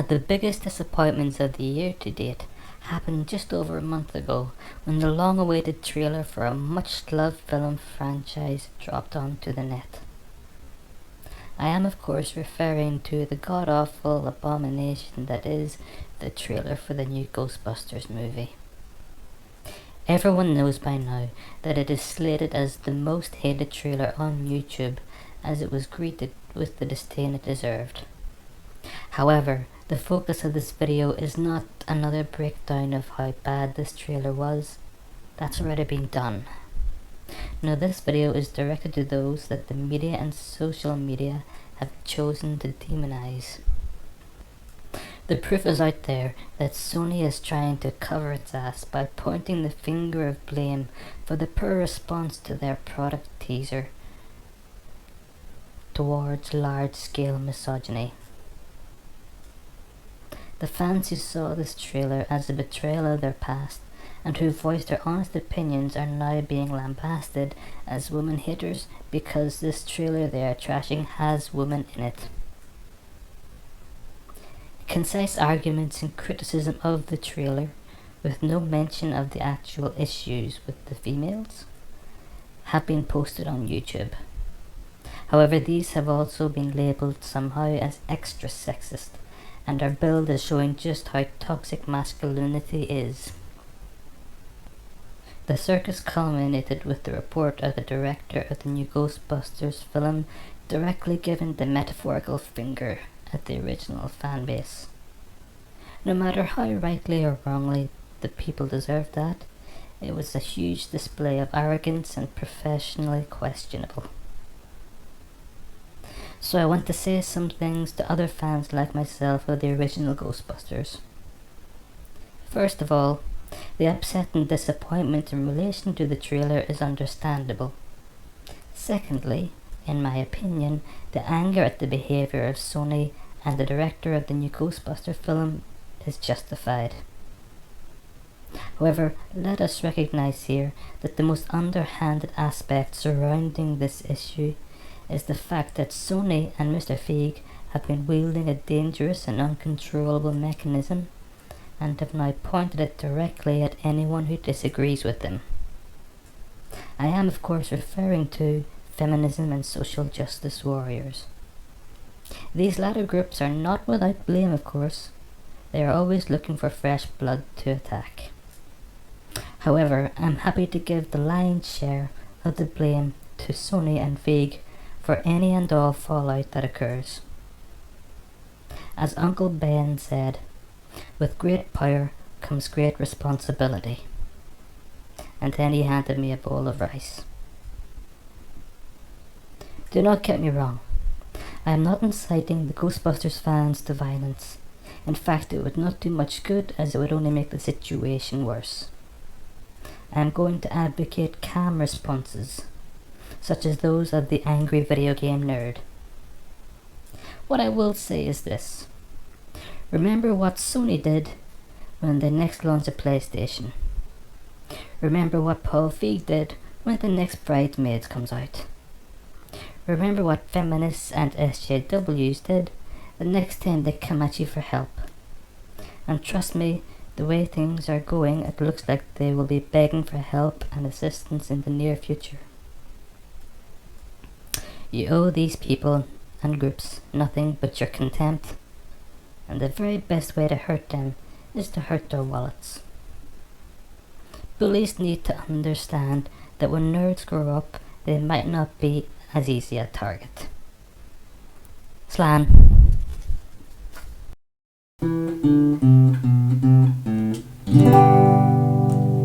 of the biggest disappointments of the year to date happened just over a month ago when the long-awaited trailer for a much-loved film franchise dropped onto the net. I am of course referring to the god-awful abomination that is the trailer for the new Ghostbusters movie. Everyone knows by now that it is slated as the most hated trailer on YouTube, as it was greeted with the disdain it deserved. However, the focus of this video is not another breakdown of how bad this trailer was. That's already been done. Now this video is directed to those that the media and social media have chosen to demonize. The proof is out there that Sony is trying to cover its ass by pointing the finger of blame for the poor response to their product teaser towards large-scale misogyny. The fans who saw this trailer as a betrayal of their past and who voiced their honest opinions are now being lambasted as women haters because this trailer they are trashing has women in it. Concise arguments and criticism of the trailer, with no mention of the actual issues with the females, have been posted on YouTube. However, these have also been labelled somehow as extra sexist and are billed as showing just how toxic masculinity is. The circus culminated with the report of the director of the new Ghostbusters film directly giving the metaphorical finger at the original fanbase. No matter how rightly or wrongly the people deserved that, it was a huge display of arrogance and professionally questionable. So I want to say some things to other fans like myself of the original Ghostbusters. First of all, the upset and disappointment in relation to the trailer is understandable. Secondly, in my opinion, the anger at the behaviour of Sony and the director of the new Ghostbuster film is justified. However, let us recognise here that the most underhanded aspect surrounding this issue is the fact that Sony and Mr. Feig have been wielding a dangerous and uncontrollable mechanism and have now pointed it directly at anyone who disagrees with them. I am of course referring to feminism and social justice warriors. These latter groups are not without blame, of course. They are always looking for fresh blood to attack. However, I'm happy to give the lion's share of the blame to Sony and Feig for any and all fallout that occurs. As Uncle Ben said, with great power comes great responsibility. And then he handed me a bowl of rice. Do not get me wrong. I am not inciting the Ghostbusters fans to violence. In fact, it would not do much good, as it would only make the situation worse. I am going to advocate calm responses, such as those of the angry video game nerd. What I will say is this. Remember what Sony did when they next launched a PlayStation. Remember what Paul Feig did when the next Bridesmaids comes out. Remember what feminists and SJWs did the next time they come at you for help. And trust me, the way things are going, it looks like they will be begging for help and assistance in the near future. You owe these people and groups nothing but your contempt, and the very best way to hurt them is to hurt their wallets. Bullies need to understand that when nerds grow up, they might not be as easy a target. Slan.